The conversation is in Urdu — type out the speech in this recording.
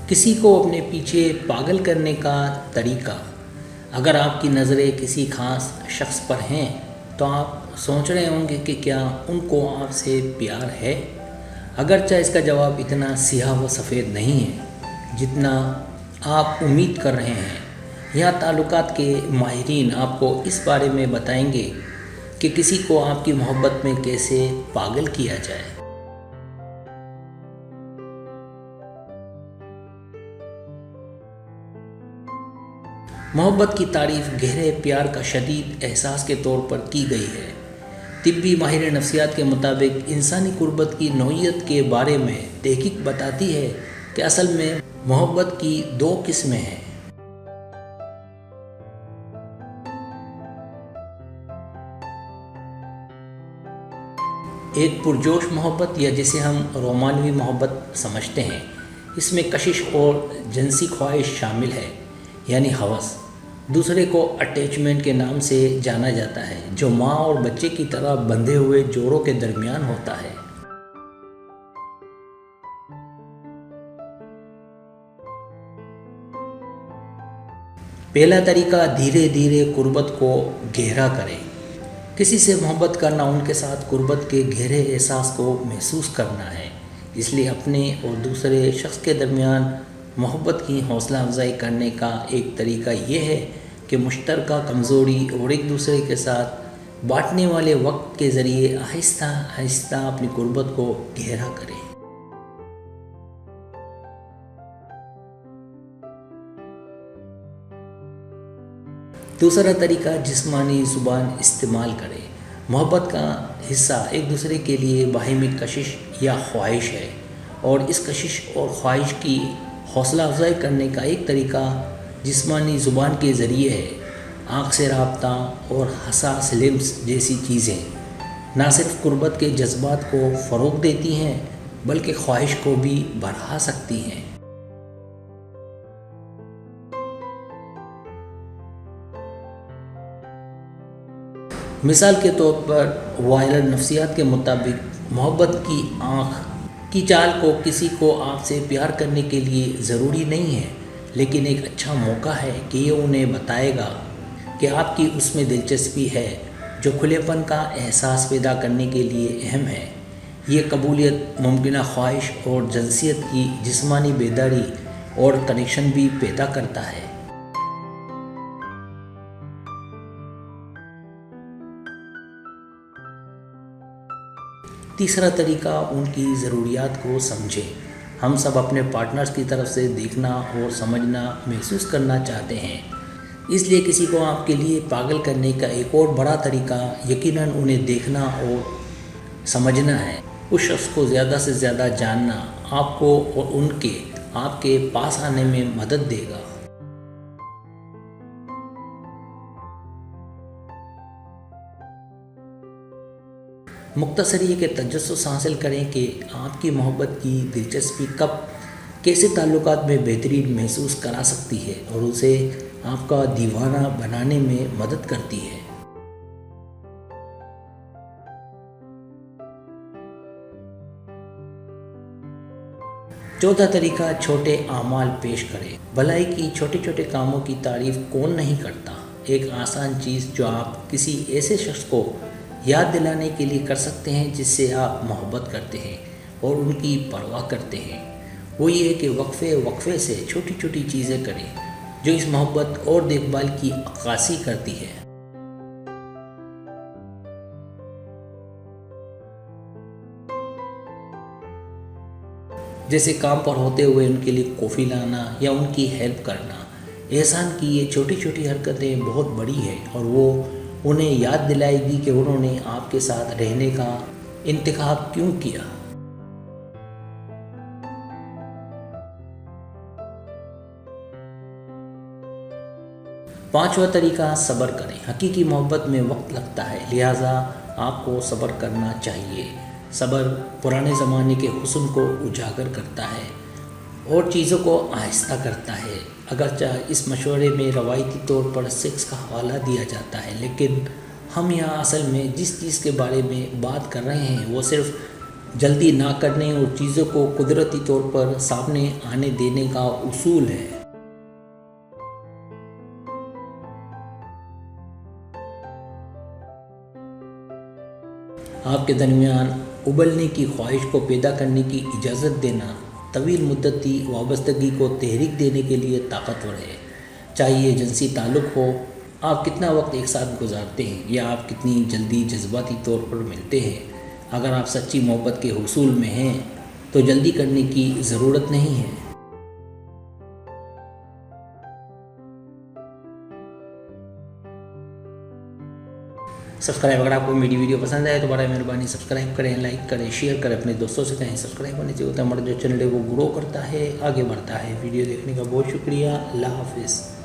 کسی کو اپنے پیچھے پاگل کرنے کا طریقہ۔ اگر آپ کی نظریں کسی خاص شخص پر ہیں تو آپ سوچ رہے ہوں گے کہ کیا ان کو آپ سے پیار ہے، اگرچہ اس کا جواب اتنا سیاہ و سفید نہیں ہے جتنا آپ امید کر رہے ہیں۔ یہاں تعلقات کے ماہرین آپ کو اس بارے میں بتائیں گے کہ کسی کو آپ کی محبت میں کیسے پاگل کیا جائے۔ محبت کی تعریف گہرے پیار کا شدید احساس کے طور پر کی گئی ہے۔ طبی ماہر نفسیات کے مطابق انسانی قربت کی نوعیت کے بارے میں تحقیق بتاتی ہے کہ اصل میں محبت کی دو قسمیں ہیں۔ ایک پرجوش محبت یا جسے ہم رومانوی محبت سمجھتے ہیں، اس میں کشش اور جنسی خواہش شامل ہے، یعنی ہوس۔ دوسرے کو اٹیچمنٹ کے نام سے جانا جاتا ہے، جو ماں اور بچے کی طرح بندھے ہوئے جوڑوں کے درمیان ہوتا ہے۔ پہلا طریقہ دھیرے دھیرے قربت کو گہرا کریں۔ کسی سے محبت کرنا ان کے ساتھ قربت کے گہرے احساس کو محسوس کرنا ہے۔ اس لیے اپنے اور دوسرے شخص کے درمیان محبت کی حوصلہ افزائی کرنے کا ایک طریقہ یہ ہے کہ مشترکہ کمزوری اور ایک دوسرے کے ساتھ بانٹنے والے وقت کے ذریعے آہستہ آہستہ اپنی قربت کو گہرا کریں۔ دوسرا طریقہ جسمانی زبان استعمال کریں۔ محبت کا حصہ ایک دوسرے کے لیے باہمی کشش یا خواہش ہے، اور اس کشش اور خواہش کی حوصلہ افزائی کرنے کا ایک طریقہ جسمانی زبان کے ذریعے ہے۔ آنکھ سے رابطہ اور حساس لمس جیسی چیزیں نہ صرف قربت کے جذبات کو فروغ دیتی ہیں بلکہ خواہش کو بھی بڑھا سکتی ہیں۔ مثال کے طور پر وائلر نفسیات کے مطابق محبت کی آنکھ کی چال کو کسی کو آپ سے پیار کرنے کے لیے ضروری نہیں ہے، لیکن ایک اچھا موقع ہے کہ یہ انہیں بتائے گا کہ آپ کی اس میں دلچسپی ہے، جو کھلے پن کا احساس پیدا کرنے کے لیے اہم ہے۔ یہ قبولیت ممکنہ خواہش اور جنسیت کی جسمانی بیداری اور کنیکشن بھی پیدا کرتا ہے۔ تیسرا طریقہ ان کی ضروریات کو سمجھیں۔ ہم سب اپنے پارٹنرز کی طرف سے دیکھنا اور سمجھنا محسوس کرنا چاہتے ہیں، اس لیے کسی کو آپ کے لیے پاگل کرنے کا ایک اور بڑا طریقہ یقیناً انہیں دیکھنا اور سمجھنا ہے۔ اس شخص کو زیادہ سے زیادہ جاننا آپ کو اور ان کے آپ کے پاس آنے میں مدد دے گا۔ مختصر یہ کہ تجسس حاصل کریں کہ آپ کی محبت کی دلچسپی کب کیسے تعلقات میں بہترین محسوس کرا سکتی ہے اور اسے آپ کا دیوانہ بنانے میں مدد کرتی ہے۔ چوتھا طریقہ چھوٹے اعمال پیش کریں۔ بھلائی کی چھوٹے چھوٹے کاموں کی تعریف کون نہیں کرتا؟ ایک آسان چیز جو آپ کسی ایسے شخص کو یاد دلانے کے لیے کر سکتے ہیں جس سے آپ محبت کرتے ہیں اور ان کی پرواہ کرتے ہیں، وہ یہ ہے کہ وقفے وقفے سے چھوٹی چھوٹی چیزیں کریں جو اس محبت اور دیکھ بھال کی عکاسی کرتی ہے۔ جیسے کام پر ہوتے ہوئے ان کے لیے کافی لانا یا ان کی ہیلپ کرنا۔ احسان کی یہ چھوٹی چھوٹی حرکتیں بہت بڑی ہیں اور وہ انہیں یاد دلائے گی کہ انہوں نے آپ کے ساتھ رہنے کا انتخاب کیوں کیا۔ پانچواں طریقہ صبر کریں۔ حقیقی محبت میں وقت لگتا ہے، لہٰذا آپ کو صبر کرنا چاہیے۔ صبر پرانے زمانے کے حسن کو اجاگر کرتا ہے اور چیزوں کو آہستہ کرتا ہے۔ اگرچہ اس مشورے میں روایتی طور پر سیکس کا حوالہ دیا جاتا ہے، لیکن ہم یہاں اصل میں جس چیز کے بارے میں بات کر رہے ہیں وہ صرف جلدی نہ کرنے اور چیزوں کو قدرتی طور پر سامنے آنے دینے کا اصول ہے۔ آپ کے درمیان ابلنے کی خواہش کو پیدا کرنے کی اجازت دینا طویل مدتی وابستگی کو تحریک دینے کے لیے طاقتور ہے۔ چاہے یہ جنسی تعلق ہو، آپ کتنا وقت ایک ساتھ گزارتے ہیں یا آپ کتنی جلدی جذباتی طور پر ملتے ہیں، اگر آپ سچی محبت کے حصول میں ہیں تو جلدی کرنے کی ضرورت نہیں ہے۔ اگر آپ کو میری ویڈیو پسند آئے تو برائے مہربانی سبسکرائب کریں، لائک کریں، شیئر کریں، اپنے دوستوں سے کہیں۔ سبسکرائب ہونے سے ہوتا ہے ہمارا جو چینل ہے وہ گرو کرتا ہے، آگے بڑھتا ہے۔ ویڈیو دیکھنے کا بہت شکریہ۔ اللہ حافظ۔